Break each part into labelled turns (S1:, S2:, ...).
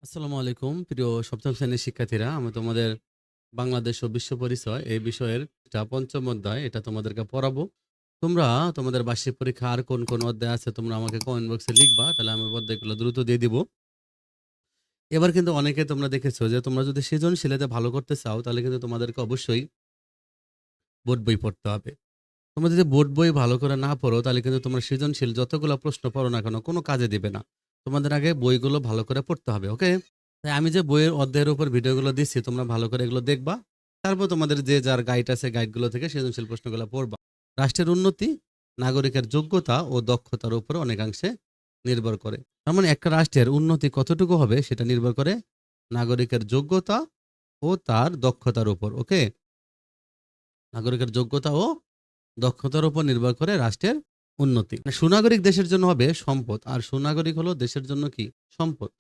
S1: আসসালামু আলাইকুম প্রিয় সপ্তম শ্রেণীর শিক্ষার্থীরা। আমি তোমাদের বাংলাদেশ ও বিশ্ব পরিচয় এই বিষয়ের পঞ্চম অধ্যায় এটা তোমাদেরকে পড়াবো। তোমরা তোমাদের বার্ষিক পরীক্ষা আর কোন কোন অধ্যায় আছে তোমরা আমাকে কমেন্ট বক্সে লিখবা, তাহলে আমি অধ্যায়গুলো দ্রুত দিয়ে দিব। এবার কিন্তু অনেকে তোমরা দেখেছো যে তোমরা যদি সৃজনশীলতে ভালো করতে চাও তাহলে কিন্তু তোমাদেরকে অবশ্যই বোর্ড বই পড়তে হবে। তোমরা যদি বোর্ড বই ভালো করে না পড়ো তাহলে কিন্তু তোমরা সৃজনশীল যতগুলো প্রশ্ন পড়ো না কেন কোনো কাজে দিবে না। তোমাদের আগে বইগুলো ভালো করে পড়তে হবে, ওকে? তাই আমি যে বইয়ের অধ্যায়ের উপর ভিডিওগুলো দিচ্ছি তোমরা ভালো করে এগুলো দেখবা। তারপর তোমাদের যে যার গাইড আছে গাইডগুলো থেকে সৃজনশীল প্রশ্নগুলো পড়বা। রাষ্ট্রের উন্নতি নাগরিকের যোগ্যতা ও দক্ষতার উপর অনেকাংশে নির্ভর করে। তার মানে একটা রাষ্ট্রের উন্নতি কতটুকু হবে সেটা নির্ভর করে নাগরিকের যোগ্যতা ও তার দক্ষতার উপর, ওকে? নাগরিকের যোগ্যতা ও দক্ষতার উপর নির্ভর করে রাষ্ট্রের উন্নতি। সুনাগরিক দেশের জন্য হবে সম্পদ, আর সুনাগরিক হলো দেশের জন্য কি সম্পদ।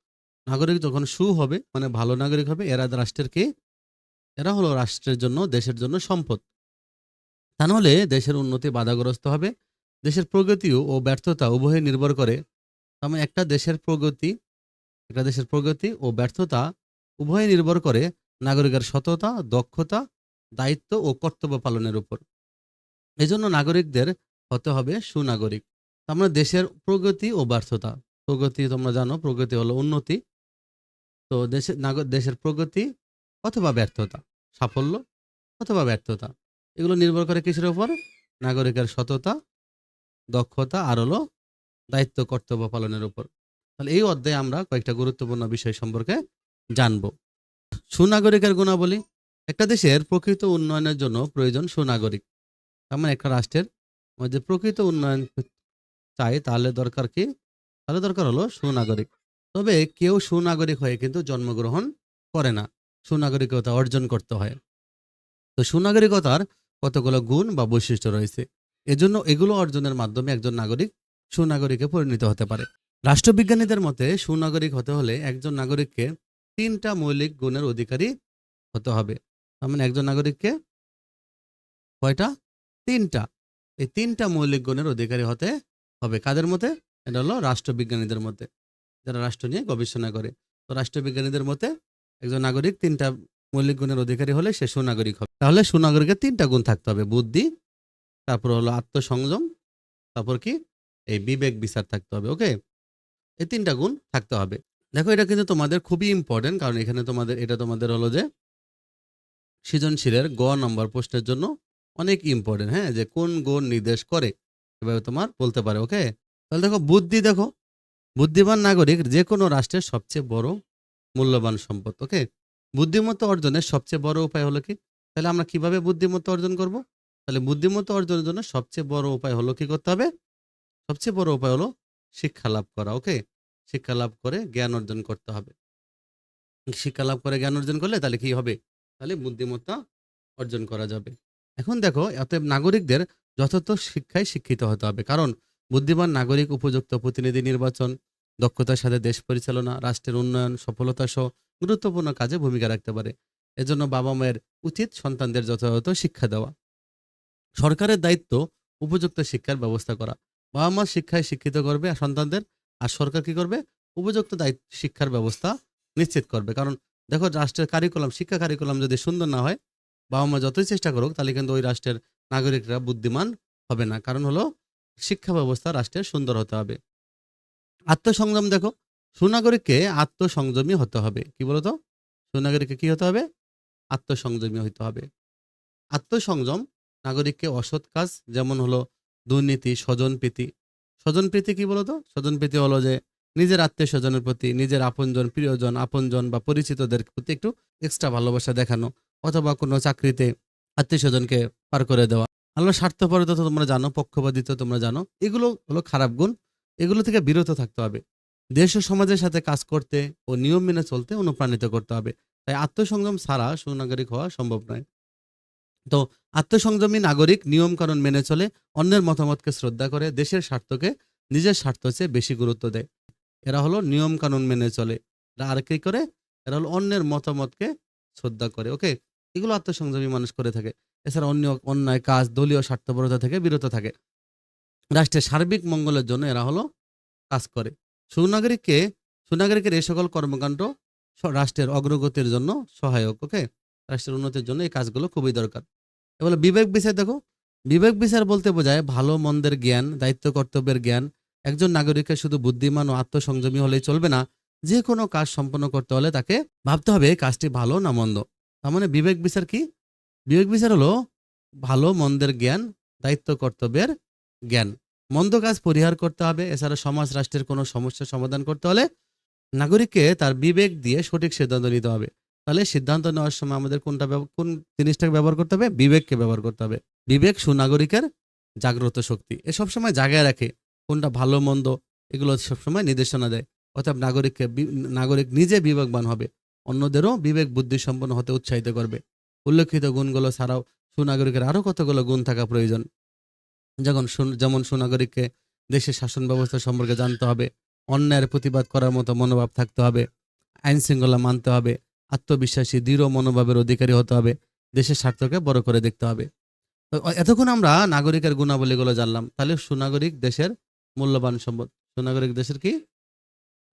S1: নাগরিক যখন হবে মানে ভালো নাগরিক হবে, এরা রাষ্ট্রের কি, এরা হলো রাষ্ট্রের জন্য দেশের জন্য সম্পদ। তা নাহলে দেশের উন্নতি বাধাগ্রস্ত হবে। দেশের প্রগতি ও ব্যর্থতা উভয়ে নির্ভর করে। মানে একটা দেশের প্রগতি ও ব্যর্থতা উভয়ে নির্ভর করে নাগরিকের সততা, দক্ষতা, দায়িত্ব ও কর্তব্য পালনের উপর। এজন্য নাগরিকদের হতে হবে সুনাগরিক। আমরা দেশের প্রগতি ও ব্যর্থতা, প্রগতি তোমরা জানো প্রগতি হলো উন্নতি। তো দেশের প্রগতি অথবা ব্যর্থতা, সাফল্য অথবা ব্যর্থতা, এগুলো নির্ভর করে কিসের উপর? নাগরিকের সততা, দক্ষতা আর হলো দায়িত্ব কর্তব্য পালনের উপর। তাহলে এই অধ্যায়ে আমরা কয়েকটা গুরুত্বপূর্ণ বিষয় সম্পর্কে জানবো। সুনাগরিকের গুণাবলী। একটা দেশের প্রকৃত উন্নয়নের জন্য প্রয়োজন সুনাগরিক। তার মানে একটা রাষ্ট্রের যে প্রকৃত উন্নয়ন চাই তাহলে দরকার কি? তাহলে দরকার হলো সুনাগরিক। তবে কেউ সুনাগরিক হয়ে কিন্তু জন্মগ্রহণ করে না, সুনাগরিকতা অর্জন করতে হয়। তো সুনাগরিকতার কতগুলো গুণ বা বৈশিষ্ট্য রয়েছে, এজন্য এগুলো অর্জনের মাধ্যমে একজন নাগরিক সুনাগরিকে পরিণত হতে পারে। রাষ্ট্রবিজ্ঞানীদের মতে সুনাগরিক হতে হলে একজন নাগরিককে তিনটা মৌলিক গুণের অধিকারী হতে হবে। তার মানে একজন নাগরিককে কয়টা? তিনটা। এই তিনটা মৌলিক গুণের অধিকারী হতে হবে কাদের মতে? এটা হলো রাষ্ট্রবিজ্ঞানীদের মতে, যারা রাষ্ট্র নিয়ে গবেষণা করে। তো রাষ্ট্রবিজ্ঞানীদের মতে একজন নাগরিক তিনটা মৌলিক গুণের অধিকারী হলে সে সুনাগরিক হবে। তাহলে সুনাগরিকের তিনটা গুণ থাকতে হবে: বুদ্ধি, তারপর হলো আত্মসংযম, তারপর কি এই বিবেক বিচার থাকতে হবে, ওকে? এই তিনটা গুণ থাকতে হবে। দেখো এটা কিন্তু তোমাদের খুবই ইম্পর্টেন্ট, কারণ এখানে তোমাদের হলো যে সৃজনশীলের নম্বর প্রশ্নের জন্য অনেক ইম্পর্টেন্ট, হ্যাঁ, যে কোন গুণ নির্দেশ করে এভাবে তোমার বলতে পারে, ওকে? তাহলে দেখো বুদ্ধি, দেখো বুদ্ধিমান নাগরিক যে কোনো রাষ্ট্রের সবচেয়ে বড় মূল্যবান সম্পদ, ওকে? বুদ্ধিমত্তা অর্জনের সবচেয়ে বড় উপায় হলো কি? তাহলে আমরা কিভাবে বুদ্ধিমত্তা অর্জন করব? তাহলে বুদ্ধিমত্তা অর্জনের জন্য সবচেয়ে বড় উপায় হলো কি করতে হবে? সবচেয়ে বড় উপায় হলো শিক্ষা লাভ করা, ওকে? শিক্ষা লাভ করে জ্ঞান অর্জন করতে হবে। শিক্ষা লাভ করে জ্ঞান অর্জন করলে তাহলে কি হবে? তাহলে বুদ্ধিমত্তা অর্জন করা যাবে। এখন দেখো অতএব নাগরিকদের যথার্থ শিক্ষায় শিক্ষিত হতে হবে, কারণ বুদ্ধিমান নাগরিক উপযুক্ত প্রতিনিধি নির্বাচন, দক্ষতার সাথে দেশ পরিচালনা, রাষ্ট্রের উন্নয়ন সফলতা সহ গুরুত্বপূর্ণ কাজে ভূমিকা রাখতে পারে। এজন্য বাবা মায়ের উচিত সন্তানদের যথাযথ শিক্ষা দেওয়া। সরকারের দায়িত্ব উপযুক্ত শিক্ষার ব্যবস্থা করা। বাবা মা শিক্ষায় শিক্ষিত করবে আর সন্তানদের, আর সরকার কি করবে? উপযুক্ত দায়িত্ব শিক্ষার ব্যবস্থা নিশ্চিত করবে। কারণ দেখো রাষ্ট্রের কারিকুলাম, শিক্ষা কারিকুলাম যদি সুন্দর না হয়, বাবা মা যতই চেষ্টা করুক তাহলে কিন্তু ওই রাষ্ট্রের নাগরিকরা বুদ্ধিমান হবে না। কারণ হলো শিক্ষা ব্যবস্থা রাষ্ট্রের সুন্দর হতে হবে। আত্মসংযম, দেখো সুনাগরিককে আত্মসংযমী হতে হবে। কি বলতো? সুনাগরিককে কি হতে হবে? আত্মসংযমী হতে হবে। আত্মসংযম নাগরিককে অসৎ কাজ, যেমন হলো দুর্নীতি, স্বজনপ্রীতি। স্বজনপ্রীতি কি বলতো? স্বজনপ্রীতি হলো যে নিজের আত্মীয় স্বজনের প্রতি, নিজের আপনজন, প্রিয়জন, আপনজন বা পরিচিতদের প্রতি একটু এক্সট্রা ভালোবাসা দেখানো, অথবা কোনো চাকরিতে আত্মীয় স্বজনকে পার করে দেওয়া। আল্লাহ স্বার্থপরতা তো তোমরা জানো, পক্ষপাতিত্ব তোমরা জানো, এগুলো হলো খারাপ গুণ। এগুলো থেকে বিরত থাকতে হবে। দেশ ও সমাজের সাথে কাজ করতে ও নিয়ম মেনে চলতে অনুপ্রাণিত করতে হবে। তাই আত্মসংযম ছাড়া সুনাগরিক হওয়া সম্ভব নয়। তো আত্মসংযমী নাগরিক নিয়ম কানুন মেনে চলে, অন্যের মতামতকে শ্রদ্ধা করে, দেশের স্বার্থকে নিজের স্বার্থ চেয়ে বেশি গুরুত্ব দেয়। এরা হলো নিয়ম কানুন মেনে চলে। এরা আর কি করে? এরা হলো অন্যের মতামতকে শ্রদ্ধা করে, ওকে? এগুলো আত্মসংযমী মানুষ করে থাকে। এছাড়া অন্য অন্যায় কাজ, দলীয় স্বার্থপরতা থেকে বিরত থাকে। রাষ্ট্রের সার্বিক মঙ্গলের জন্য এরা হলো কাজ করে। সুনাগরিককে সুনাগরিকের এই সকল কর্মকাণ্ড রাষ্ট্রের অগ্রগতির জন্য সহায়ক। ওকে, রাষ্ট্রের উন্নতির জন্য এই কাজগুলো খুবই দরকার। এবার বিবেক বিচার দেখো, বিবেক বিচার বলতে বোঝায় ভালো মন্দের জ্ঞান, দায়িত্ব কর্তব্যের জ্ঞান। একজন নাগরিকের শুধু বুদ্ধিমান ও আত্মসংযমী হলেই চলবে না, যে কোনো কাজ সম্পন্ন করতে হলে তাকে ভাবতে হবে কাজটি ভালো না মন্দ। তার মানে বিবেক বিচার কি? বিবেক বিচার হলো ভালো মন্দের জ্ঞান, দায়িত্ব কর্তব্যের জ্ঞান। মন্দ কাজ পরিহার করতে হবে। এছাড়া সমাজ রাষ্ট্রের কোনো সমস্যার সমাধান করতে হলে নাগরিককে তার বিবেক দিয়ে সঠিক সিদ্ধান্ত নিতে হবে। তাহলে সিদ্ধান্ত নেওয়ার সময় আমাদের কোন জিনিসটাকে ব্যবহার করতে হবে? বিবেককে ব্যবহার করতে হবে। বিবেক সুনাগরিকের জাগ্রত শক্তি। এ সবসময় জাগায় রাখে কোনটা ভালো মন্দ, এগুলো সবসময় নির্দেশনা দেয়। অর্থাৎ নাগরিক নিজে বিবেকবান হবে, অন্যদেরও বিবেক বুদ্ধি সম্পন্ন হতে উৎসাহিত করবে। উল্লেখিত গুণগুলো ছাড়াও সুনাগরিকের আরো কতগুলো গুণ থাকা প্রয়োজন। যেমন সুনাগরিককে দেশের শাসন ব্যবস্থা সম্পর্কে জানতে হবে, অন্যায়ের প্রতিবাদ করার মতো মনোভাব থাকতে হবে, আইন শৃঙ্খলা মানতে হবে, আত্মবিশ্বাসী দৃঢ় মনোভাবের অধিকারী হতে হবে, দেশের স্বার্থকে বড় করে দেখতে হবে। তো এতক্ষণ আমরা নাগরিকের গুণাবলীগুলো জানলাম। তাহলে সুনাগরিক দেশের মূল্যবান সম্পদ। সুনাগরিক দেশের কি?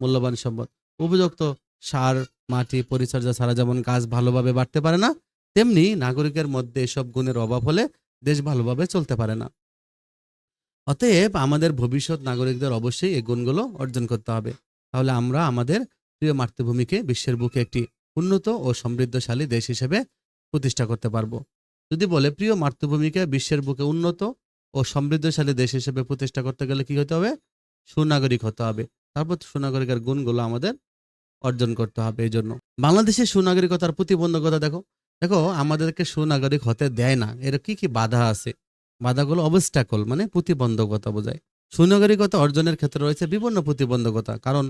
S1: মূল্যবান সম্পদ। উপযুক্ত সার, মাটি পরিচর্যা ছাড়া যেমন গাছ ভালোভাবে বাড়তে পারে না, তেমনি নাগরিকের মধ্যে এসব গুণের অভাব হলে দেশ ভালোভাবে চলতে পারে না। অতএব আমাদের ভবিষ্যৎ নাগরিকদের অবশ্যই এই গুণগুলো অর্জন করতে হবে। তাহলে আমরা আমাদের প্রিয় মাতৃভূমিকে বিশ্বের বুকে একটি উন্নত ও সমৃদ্ধশালী দেশ হিসেবে প্রতিষ্ঠা করতে পারবো। যদি বলে প্রিয় মাতৃভূমিকে বিশ্বের বুকে উন্নত ও সমৃদ্ধশালী দেশ হিসেবে প্রতিষ্ঠা করতে গেলে কি হতে হবে? সুনাগরিক হতে হবে। তারপর সুনাগরিকের গুণগুলো আমাদের অর্জন করতে হবে। এই জন্য বাংলাদেশের সুনাগরিকতার প্রতিবন্ধকতা দেখো, দেখো আমাদেরকে সুনাগরিক হতে দেয় না, এর কি কি বাধা আছে? বাধাগুলো অবস্টাকল মানে প্রতিবন্ধকতা বোঝায়। সুনাগরিকতা অর্জনের ক্ষেত্রে রয়েছে বিভিন্ন প্রতিবন্ধকতা, কারণ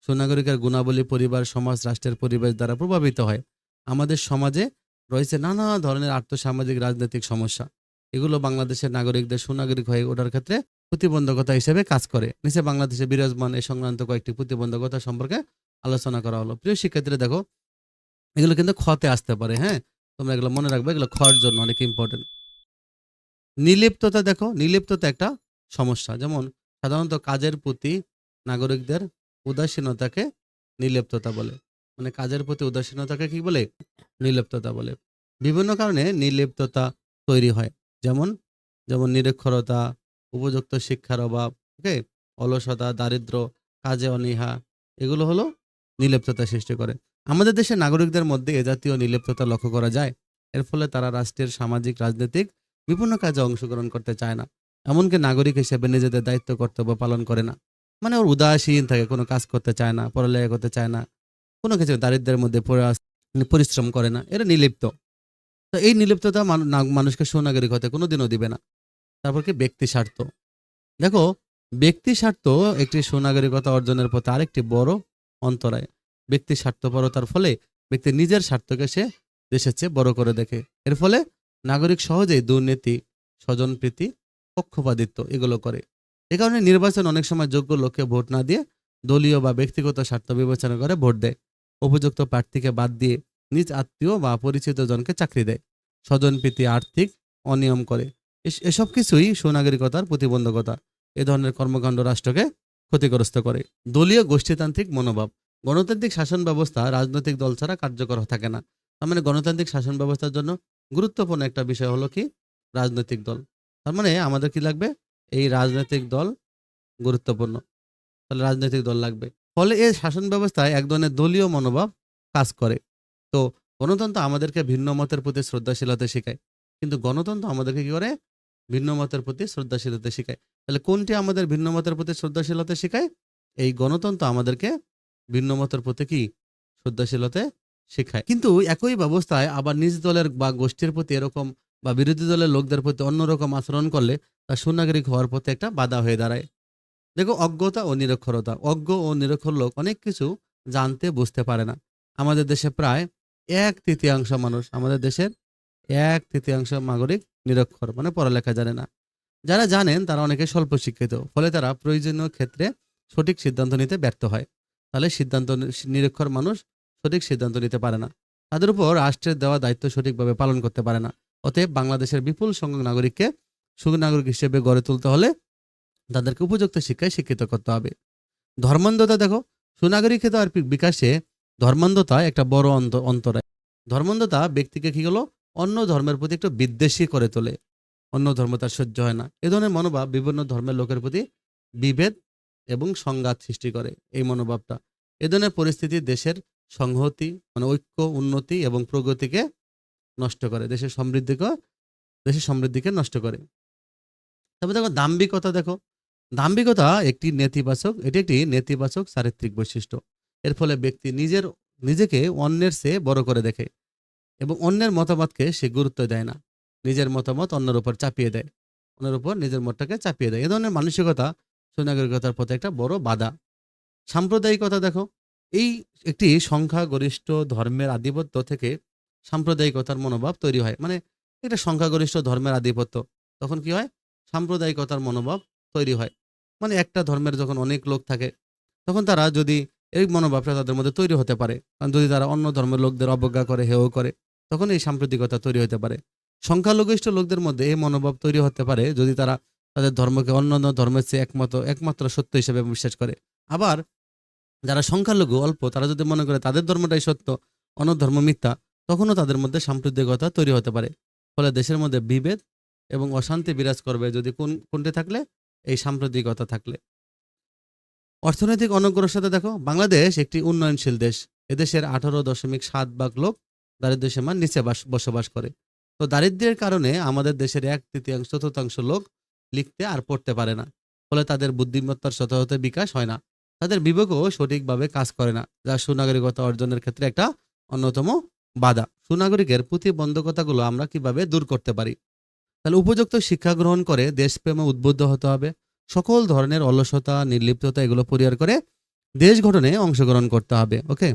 S1: সুনাগরিকের গুণাবলী পরিবার, সমাজ, রাষ্ট্রের পরিবেশ দ্বারা প্রভাবিত হয়। আমাদের সমাজে রয়েছে নানা ধরনের আর্থসামাজিক রাজনৈতিক সমস্যা, এগুলো বাংলাদেশের নাগরিকদের সুনাগরিক হয়ে ওঠার ক্ষেত্রে প্রতিবন্ধকতা হিসেবে কাজ করে। নিচে বাংলাদেশে বিরাজমান এই সংক্রান্ত কয়েকটি প্রতিবন্ধকতা সম্পর্কে আলোচনা করা হলো। প্রিয় শিক্ষার্থীরা দেখো, এগুলো কিন্তু খতে আসতে পারে, হ্যাঁ, তোমরা এগুলো মনে রাখবে, এগুলো খর জন্য অনেক ইম্পর্টেন্ট। নির্লিপ্ততা দেখো, নির্লিপ্ততা একটা সমস্যা। যেমন সাধারণত কাজের প্রতি নাগরিকদের উদাসীনতাকে নির্লিপ্ততা বলে। মানে কাজের প্রতি উদাসীনতাকে কি বলে? নির্লিপ্ততা বলে। বিভিন্ন কারণে নির্লিপ্ততা তৈরি হয়। যেমন যেমন নিরক্ষরতা, উপযুক্ত শিক্ষার অভাব, ওকে, অলসতা, দারিদ্র্য, কাজে অনীহা, এগুলো হলো নির্লিপ্ততা সৃষ্টি করে। আমাদের দেশের নাগরিকদের মধ্যে এ জাতীয় নির্লিপ্ততা লক্ষ্য করা যায়। এর ফলে তারা রাষ্ট্রের সামাজিক, রাজনৈতিক বিভিন্ন কাজে অংশগ্রহণ করতে চায় না। এমনকি নাগরিক হিসেবে নিজেদের দায়িত্ব কর্তব্য পালন করে না। মানে ওর উদাসীন থাকে, কোনো কাজ করতে চায় না, পড়ালেখা করতে চায় না, কোনো কিছু দারিদ্র্যের মধ্যে পরিশ্রম করে না, এরা নির্লিপ্ত। তো এই নির্লিপ্ততা মানুষকে সুনাগরিক হতে কোনোদিনও দিবে না। তারপর কি? ব্যক্তি স্বার্থ। দেখো, ব্যক্তি স্বার্থ একটি সুনাগরিকতা অর্জনের পথে আরেকটি বড় অন্তরায়। ব্যক্তি স্বার্থপরতার ফলে ব্যক্তি নিজের স্বার্থকে সে দেশের চেয়ে বড় করে দেখে। এর ফলে নাগরিক সহজেই দুর্নীতি, স্বজনপ্রীতি, পক্ষপাতিত্ব এগুলো করে। এ কারণে নির্বাচন অনেক সময় যোগ্য লোককে ভোট না দিয়ে দলীয় বা ব্যক্তিগত স্বার্থ বিবেচনা করে ভোট দেয়। উপযুক্ত প্রার্থীকে বাদ দিয়ে নিজ আত্মীয় বা পরিচিত জনকে চাকরি দেয়। স্বজনপ্রীতি, আর্থিক অনিয়ম করে। এসব কিছুই সুনাগরিকতার প্রতিবন্ধকতা। এ ধরনের কর্মকাণ্ড রাষ্ট্রকে ক্ষতিগ্রস্ত করে। দলীয় গোষ্ঠীতান্ত্রিক মনোভাব। গণতান্ত্রিক শাসন ব্যবস্থা রাজনৈতিক দল ছাড়া কার্যকর থাকে না। তার মানে গণতান্ত্রিক শাসন ব্যবস্থার জন্য গুরুত্বপূর্ণ একটা বিষয় হলো কি? রাজনৈতিক দল। তার মানে আমাদের কি লাগবে? এই রাজনৈতিক দল গুরুত্বপূর্ণ। তাহলে রাজনৈতিক দল লাগবে। ফলে এই শাসন ব্যবস্থায় এক ধরনের দলীয় মনোভাব কাজ করে। তো গণতন্ত্র আমাদেরকে ভিন্ন মতের প্রতি শ্রদ্ধাশীলতা শেখায়। কিন্তু গণতন্ত্র আমাদেরকে কি করে? ভিন্ন মতের প্রতি শ্রদ্ধাশীলতা শেখায়। তাহলে কোনটি আমাদের ভিন্ন মতের প্রতি শ্রদ্ধাশীলতা শেখায়? এই গণতন্ত্র আমাদেরকে ভিন্ন মতের প্রতি কি? শ্রদ্ধাশীলতা শেখায়। কিন্তু একই ব্যবস্থায় আবার নিজ দলের বা গোষ্ঠীর প্রতি এরকম বা বিরোধী দলের লোকদের প্রতি অন্যরকম আচরণ করলে তা সুনাগরিক হওয়ার পথে একটা বাধা হয়ে দাঁড়ায়। দেখো, অজ্ঞতা ও নিরক্ষরতা। অজ্ঞ ও নিরক্ষর লোক অনেক কিছু জানতে বুঝতে পারে না। আমাদের দেশে প্রায় 1/3 মানুষ, আমাদের দেশের 1/3 নাগরিক নিরক্ষর, মানে পড়ালেখা জানে না। যারা জানেন তারা অনেকে স্বল্প শিক্ষিত, ফলে তারা প্রয়োজনীয় ক্ষেত্রে সঠিক সিদ্ধান্ত নিতে ব্যর্থ হয়। তাহলে নিরক্ষর মানুষ সঠিক সিদ্ধান্ত নিতে পারে না। তাদের উপর রাষ্ট্রের দেওয়া দায়িত্ব সঠিকভাবে পালন করতে পারে না। অতএব বাংলাদেশের বিপুল সংখ্যক নাগরিককে সুনাগরিক হিসেবে গড়ে তুলতে হলে তাদেরকে উপযুক্ত শিক্ষায় শিক্ষিত করতে হবে। ধর্মান্ধতা দেখো, সুনাগরিকতার বিকাশে ধর্মান্ধতা একটা বড় অন্তরায়। ধর্মান্ধতা ব্যক্তিকে কি হলো, অন্য ধর্মের প্রতি একটু বিদ্বেষী করে তোলে। অন্য ধর্ম তার সহ্য হয় না। এ ধরনের মনোভাব বিভিন্ন ধর্মের লোকের প্রতি বিভেদ এবং সংঘাত সৃষ্টি করে। এই মনোভাবটা, এ ধরনের পরিস্থিতি দেশের সংহতি, মানে ঐক্য, উন্নতি এবং প্রগতিকে নষ্ট করে, দেশের সমৃদ্ধিকে নষ্ট করে। তারপর দেখো দাম্ভিকতা, দেখো দাম্ভিকতা এটি একটি নেতিবাচক চারিত্রিক বৈশিষ্ট্য। এর ফলে ব্যক্তি নিজেকে অন্যের চেয়ে বড় করে দেখে এবং অন্যের মতামতকে সে গুরুত্ব দেয় না। নিজের মতামত অন্যের উপর চাপিয়ে দেয়, অন্যের উপর নিজের মতটাকে চাপিয়ে দেয়। এ ধরনের মানসিকতা সুনাগরিকতার পথে একটা বড় বাধা। সাম্প্রদায়িকতা, দেখো এই একটি সংখ্যাগরিষ্ঠ ধর্মের আধিপত্য থেকে সাম্প্রদায়িকতার মনোভাব তৈরি হয়। মানে এটা সংখ্যাগরিষ্ঠ ধর্মের আধিপত্য, তখন কি হয়, সাম্প্রদায়িকতার মনোভাব তৈরি হয়। মানে একটা ধর্মের যখন অনেক লোক থাকে, তখন তারা যদি এই মনোভাবটা তাদের মধ্যে তৈরি হতে পারে, কারণ যদি তারা অন্য ধর্মের লোকদের অবজ্ঞা করে, হেয় করে, তখন এই সাম্প্রদায়িকতা তৈরি হতে পারে। সংখ্যালঘিষ্ঠ লোকদের মধ্যে এই মনোভাব তৈরি হতে পারে যদি তারা তাদের ধর্মকে অন্যান্য ধর্মের চেয়ে একমাত্র সত্য হিসেবে বিশ্বাস করে। আবার যারা সংখ্যালঘু অল্প, তারা যদি মনে করে তাদের ধর্মটাই সত্য, অন্য ধর্ম মিথ্যা, তখনও তাদের মধ্যে সাম্প্রদায়িকতা তৈরি হতে পারে। ফলে দেশের মধ্যে বিভেদ এবং অশান্তি বিরাজ করবে যদি কোনটি থাকলে, এই সাম্প্রদায়িকতা থাকলে। অর্থনৈতিক অনগ্রসরতা, দেখো বাংলাদেশ একটি উন্নয়নশীল দেশ। এদেশের 18.7 ভাগ লোক দারিদ্র্য সীমার নিচে বসবাস করে। তো দারিদ্র্যের কারণে আমাদের দেশের 1/3-1/4 লোক লিখতে আর পড়তে পারে না। ফলে তাদের বুদ্ধিমত্তার যথাযথ বিকাশ হয় না, তাদের বিবেকও সঠিকভাবে কাজ করে না, যা সুনাগরিকতা অর্জনের ক্ষেত্রে একটা অন্যতম বাধা। সুনাগরিকের প্রতিবন্ধকতাগুলো আমরা কিভাবে দূর করতে পারি? তাহলে উপযুক্ত শিক্ষা গ্রহণ করে দেশপ্রেমে উদ্বুদ্ধ হতে হবে। সকল ধরনের অলসতা, নির্লিপ্ততা এগুলো পরিহার করে দেশ গঠনে অংশগ্রহণ করতে হবে। ওকে,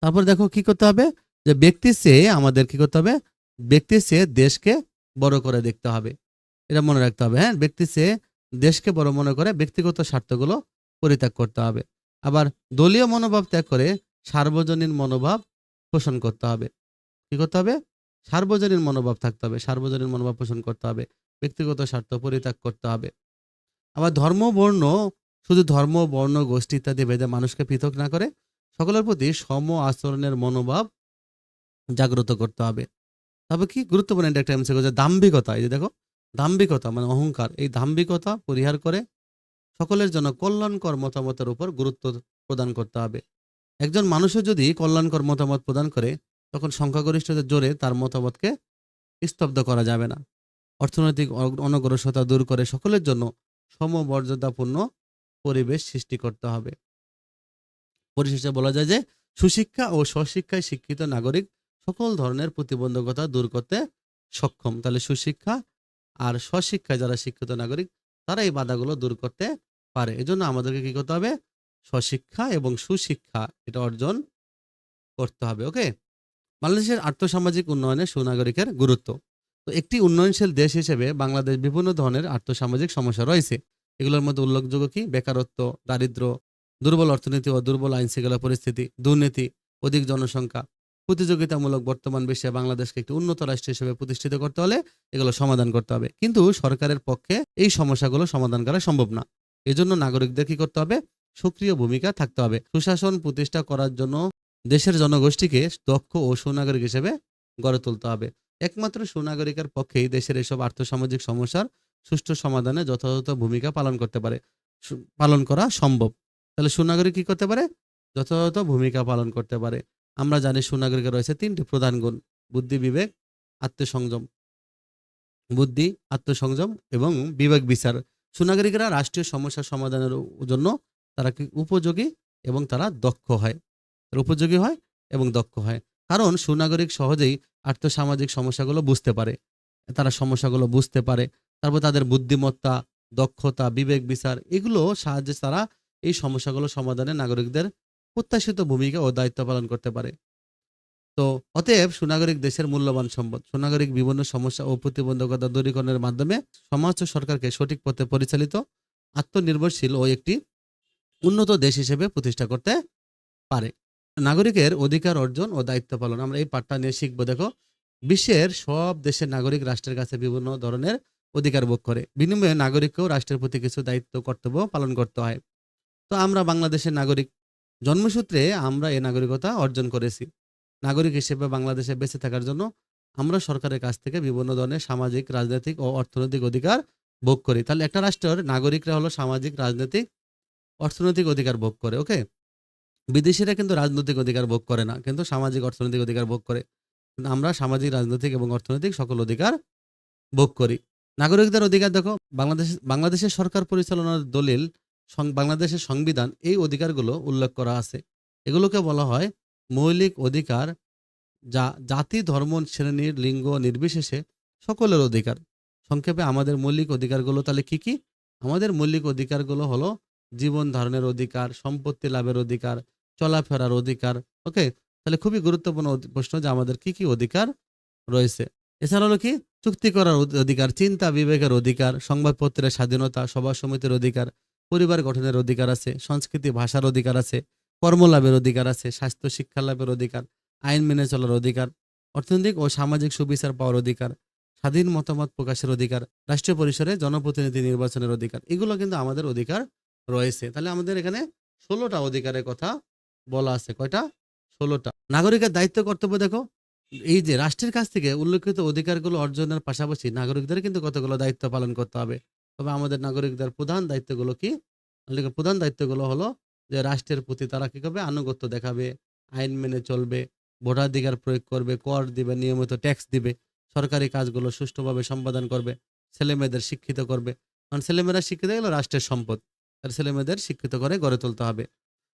S1: তারপর দেখো কি করতে হবে, যে ব্যক্তির চেয়ে আমাদের কি করতে হবে, ব্যক্তির চেয়ে দেশকে বড় করে দেখতে হবে। এটা মনে রাখতে হবে। হ্যাঁ, ব্যক্তির চেয়ে দেশকে বড় মনে করে ব্যক্তিগত স্বার্থগুলো পরিত্যাগ করতে হবে। আবার দলীয় মনোভাব ত্যাগ করে সার্বজনীন মনোভাব পোষণ করতে হবে। কি করতে হবে? সার্বজনীন মনোভাব থাকতে হবে, সার্বজনীন মনোভাব পোষণ করতে হবে, ব্যক্তিগত স্বার্থ পরিত্যাগ করতে হবে। আবার ধর্ম, বর্ণ, গোষ্ঠী ইত্যাদি ভেদে মানুষকে পৃথক না করে সকলের প্রতি সম আচরণের মনোভাব জাগ্রত করতে হবে। তবে কি গুরুত্বপূর্ণ একটা এমসিকিউ হচ্ছে দাম্ভিকতা। এই যে দেখো, দাম্ভিকতা মানে অহংকার, এই দাম্ভিকতা পরিহার করে সকলের জন্য কল্যাণকর মতামতের উপর গুরুত্ব প্রদান করতে হবে। একজন মানুষও যদি কল্যাণকর মতামত প্রদান করে, তখন সংখ্যাগরিষ্ঠদের জোরে তার মতামতকে স্তব্ধ করা যাবে না। অর্থনৈতিক অনগ্রসরতা দূর করে সকলের জন্য সমমর্যাদাপূর্ণ পরিবেশ সৃষ্টি করতে হবে। পরিশেষে বলা যায় যে সুশিক্ষা ও স্বশিক্ষায় শিক্ষিত নাগরিক সকল ধরনের প্রতিবন্ধকতা দূর করতে সক্ষম। তাহলে সুশিক্ষা আর স্বশিক্ষায় যারা শিক্ষিত নাগরিক, তারা এই বাধাগুলো দূর করতে পারে। এজন্য আমাদেরকে কি করতে হবে? স্বশিক্ষা এবং সুশিক্ষা এটা অর্জন করতে হবে। ওকে, বাংলাদেশের আর্থসামাজিক উন্নয়নে সুনাগরিকের গুরুত্ব। তো একটি উন্নয়নশীল দেশ হিসেবে বাংলাদেশ বিভিন্ন ধরনের আর্থসামাজিক সমস্যা রয়েছে। এগুলোর মধ্যে উল্লেখযোগ্য কি? বেকারত্ব, দারিদ্র্য, দুর্বল অর্থনীতি ও দুর্বল আইন শৃঙ্খলা পরিস্থিতি, দুর্নীতি, অধিক জনসংখ্যা। প্রতিযোগিতামূলক বর্তমান বিশ্বে বাংলাদেশকে একটি উন্নত রাষ্ট্র হিসেবে প্রতিষ্ঠিত করতে হলে এগুলো সমাধান করতে হবে, কিন্তু সরকারের পক্ষে এই সমস্যাগুলো সমাধান করা সম্ভব না। এজন্য নাগরিকদের কি করতে হবে? সক্রিয় ভূমিকা থাকতে হবে। সুশাসন প্রতিষ্ঠা করার জন্য দেশের জনগোষ্ঠীকে দক্ষ ও সুনাগরিক হিসেবে গড়ে তুলতে হবে। একমাত্র সুনাগরিকের পক্ষেই দেশের এসব আর্থসামাজিক সমস্যার সুষ্ঠু সমাধানে যথাযথ ভূমিকা পালন করা সম্ভব। তাহলে সুনাগরিক কি করতে পারে? যথাযথ ভূমিকা পালন করতে পারে। আমরা জানি সুনাগরিকের রয়েছে 3টি প্রধান গুণ: বুদ্ধি, বিবেক, আত্মসংযম। বুদ্ধি, আত্মসংযম এবং বিবেক বিচার। সুনাগরিকরা রাষ্ট্রীয় সমস্যা সমাধানের জন্য তারা কি উপযোগী এবং তারা দক্ষ হয়, উপযোগী হয় এবং দক্ষ হয়। কারণ সুনাগরিক সহজেই আর্থসামাজিক সমস্যাগুলো বুঝতে পারে, তারা সমস্যাগুলো বুঝতে পারে। তারপর তাদের বুদ্ধিমত্তা, দক্ষতা, বিবেক বিচার এগুলো সাহায্যে তারা এই সমস্যাগুলো সমাধানে নাগরিকদের প্রত্যাশিত ভূমিকা ও দায়িত্ব পালন করতে পারে। তো অতএব সুনাগরিক দেশের মূল্যবান সম্পদ। সুনাগরিক বিভিন্ন সমস্যা ও প্রতিবন্ধকতা দূরীকরণের মাধ্যমে সমাজ ও সরকারকে সঠিক পথে পরিচালিত, আত্মনির্ভরশীল ও একটি উন্নত দেশ হিসেবে প্রতিষ্ঠা করতে পারে। নাগরিকের অধিকার অর্জন ও দায়িত্ব পালন, আমরা এই পাঠটা নিয়ে শিখবো। দেখো, বিশ্বের সব দেশের নাগরিক রাষ্ট্রের কাছে বিভিন্ন ধরনের অধিকার ভোগ করে, বিনিময়ে নাগরিককেও রাষ্ট্রের প্রতি কিছু দায়িত্ব কর্তব্য পালন করতে হয়। তো আমরা বাংলাদেশের নাগরিক, জন্মসূত্রে আমরা এই নাগরিকতা অর্জন করেছি। নাগরিক হিসেবে বাংলাদেশে বেঁচে থাকার জন্য আমরা সরকারের কাছ থেকে বিভিন্ন ধরনের সামাজিক, রাজনৈতিক ও অর্থনৈতিক অধিকার ভোগ করি। তাহলে একটা রাষ্ট্রের নাগরিকরা হলো সামাজিক, রাজনৈতিক, অর্থনৈতিক অধিকার ভোগ করে। ওকে? বিদেশিরা কিন্তু রাজনৈতিক অধিকার ভোগ করে না, কিন্তু সামাজিক, অর্থনৈতিক অধিকার ভোগ করে। কিন্তু আমরা সামাজিক, রাজনৈতিক এবং অর্থনৈতিক সকল অধিকার ভোগ করি। নাগরিকদের অধিকার দেখো, বাংলাদেশের সরকার পরিচালনার দলিল, বাংলাদেশের সংবিধান এই অধিকারগুলো উল্লেখ করা আছে। এগুলোকে বলা হয় মৌলিক অধিকার, যা জাতি, ধর্ম, শ্রেণী, লিঙ্গ নির্বিশেষে সকলের অধিকার। সংক্ষেপে আমাদের মৌলিক অধিকারগুলো তাহলে কি কি? আমাদের মৌলিক অধিকারগুলো হলো জীবন ধারণের অধিকার, সম্পত্তি লাভের অধিকার, চলাফেরার অধিকার। ওকে? তাহলে খুবই গুরুত্বপূর্ণ প্রশ্ন যে আমাদের কি কি অধিকার রয়েছে। এছাড়া হলো কি? চুক্তি করার অধিকার, চিন্তা বিবেকের অধিকার, সংবাদপত্রের স্বাধীনতা, সভা সমিতির অধিকার, পরিবার গঠনের অধিকার আছে, সংস্কৃতি ভাষার অধিকার আছে, কর্মলাভের অধিকার আছে, স্বাস্থ্য শিক্ষা লাভের অধিকার, আইন মেনে চলার অধিকার, অর্থনৈতিক ও সামাজিক সুবিচার পাওয়ার অধিকার, স্বাধীন মতামত প্রকাশের অধিকার, রাষ্ট্রীয় পরিসরে জনপ্রতিনিধি নির্বাচনের অধিকার। এগুলো কিন্তু আমাদের অধিকার রয়েছে। তাহলে আমাদের এখানে ১৬টা অধিকারের কথা বলা আছে। কয়টা? ১৬টা। নাগরিকের দায়িত্ব কর্তব্য দেখো, এই যে রাষ্ট্রের কাছ থেকে উল্লেখিত অধিকারগুলো অর্জনের পাশাপাশি নাগরিকদের কিন্তু কতগুলো দায়িত্ব পালন করতে হবে। তবে আমাদের নাগরিকদের প্রধান দায়িত্বগুলো কি? নাগরিকের প্রধান দায়িত্বগুলো হলো যে রাষ্ট্রের প্রতি তারা কি করবে? আনুগত্য দেখাবে, আইন মেনে চলবে, ভোটাধিকার প্রয়োগ করবে, কর দিবে, নিয়মিত ট্যাক্স দিবে, সরকারি কাজগুলো সুষ্ঠুভাবে সম্পাদন করবে, ছেলেমেয়েদের শিক্ষিত করবে। কারণ ছেলেমেয়েরা শিক্ষিত হলে রাষ্ট্রের সম্পদ। তার ছেলেমেয়েদের শিক্ষিত করে গড়ে তুলতে হবে।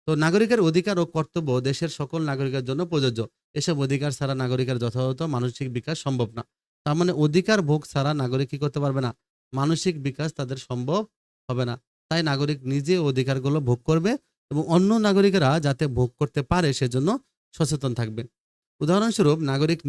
S1: তো নাগরিকের অধিকার ও কর্তব্য দেশের সকল নাগরিকের জন্য প্রযোজ্য। এসব অধিকার ছাড়া নাগরিকের যথাযথ মানসিক বিকাশ সম্ভব না। তার মানে অধিকার ভোগ ছাড়া নাগরিক কি করতে পারবে না? মানসিক বিকাশ তাদের সম্ভব হবে না। তাই নাগরিক নিজে অধিকারগুলো ভোগ করবে এবং অন্য নাগরিকেরা যাতে ভোগ করতে পারে সেজন্য সচেতন থাকবে। উদাহরণস্বরূপ নাগরিক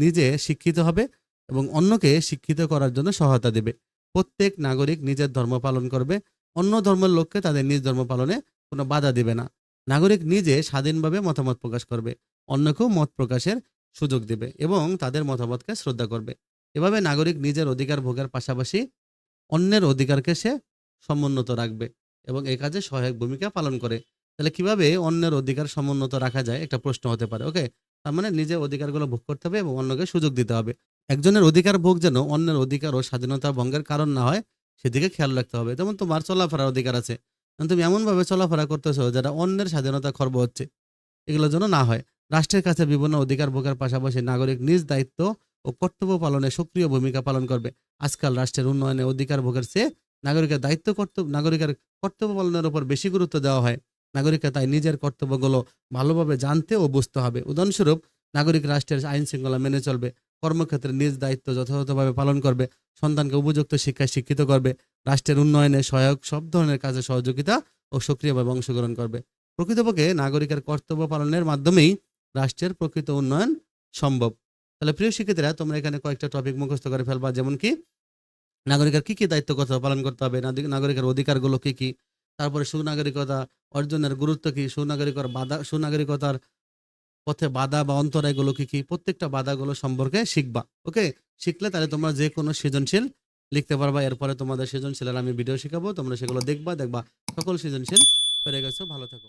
S1: নিজে শিক্ষিত হবে এবং অন্যকে শিক্ষিত করার জন্য সহায়তা দেবে। প্রত্যেক নাগরিক নিজের ধর্ম পালন করবে, অন্য ধর্মের লোককে তাদের নিজ ধর্ম পালনে কোনো বাধা দিবে না। নাগরিক নিজে স্বাধীনভাবে মতামত প্রকাশ করবে, অন্যকেও মত প্রকাশের সুযোগ দেবে এবং তাদের মতামতকে শ্রদ্ধা করবে। এভাবে নাগরিক নিজের অধিকার ভোগের পাশাপাশি অন্যের অধিকারকে সে সমুন্নত রাখবে এবং এই কাজে সহায়ক ভূমিকা পালন করে। তাহলে কিভাবে অন্যের অধিকার সমুন্নত রাখা যায়? একটা প্রশ্ন হতে পারে। ওকে? তার মানে নিজের অধিকারগুলো ভোগ করতে হবে এবং অন্যকে সুযোগ দিতে হবে। একজনের অধিকার ভোগ যেন অন্যের অধিকার ও স্বাধীনতা ভঙ্গের কারণ না হয় সেদিকে খেয়াল রাখতে হবে। যেমন তোমার চলাফেরার অধিকার আছে। তুমি এমনভাবে চলাফেরা করতেছো যেটা অন্যের স্বাধীনতা খর্ব হচ্ছে। এগুলো যেন না হয়। রাষ্ট্রের কাছে বিভিন্ন অধিকার ভোগের পাশাপাশি নাগরিক নিজ দায়িত্ব ও কর্তব্য পালনে সক্রিয় ভূমিকা পালন করবে। আজকাল রাষ্ট্রের উন্নয়নে অধিকার ভোগের চেয়ে নাগরিকের কর্তব্য পালনের উপর বেশি গুরুত্ব দেওয়া হয়। নাগরিককে তাই নিজের কর্তব্যগুলো ভালোভাবে জানতে ও বুঝতে হবে। উদাহরণস্বরূপ নাগরিক রাষ্ট্রের আইন শৃঙ্খলা মেনে চলবে, কর্মক্ষেত্রে নিজ দায়িত্ব যথাযথভাবে পালন করবে, সন্তানকে উপযুক্ত শিক্ষায় শিক্ষিত করবে, রাষ্ট্রের উন্নয়নে সহায়ক সব ধরনের কাজে সহযোগিতা ও সক্রিয়ভাবে অংশগ্রহণ করবে। প্রকৃতপক্ষে নাগরিকের কর্তব্য পালনের মাধ্যমেই রাষ্ট্রের প্রকৃত উন্নয়ন সম্ভব। তাহলে প্রিয় শিক্ষার্থীরা, তোমরা এখানে কয়েকটা টপিক মুখস্থ করে ফেলবা। যেমন কি নাগরিকের কি কি দায়িত্ব কর্তব্য পালন করতে হবে, নাগরিকের অধিকারগুলো কি কি, তারপরে সুনাগরিকতা অর্জনের গুরুত্ব কি, সুনাগরিকতার পথে বাধা বা অন্তরায়গুলো কি কি, প্রত্যেকটা বাধাগুলো সম্পর্কে শিখবা। ওকে? শিখলে তাহলে তোমরা যে কোনো সৃজনশীল লিখতে পারবা। এরপরে তোমাদের সৃজনশীলের আমি ভিডিও শিখাবো, তোমরা সেগুলো দেখবা। সকল সৃজনশীল পেরে গেছো। ভালো থাকো।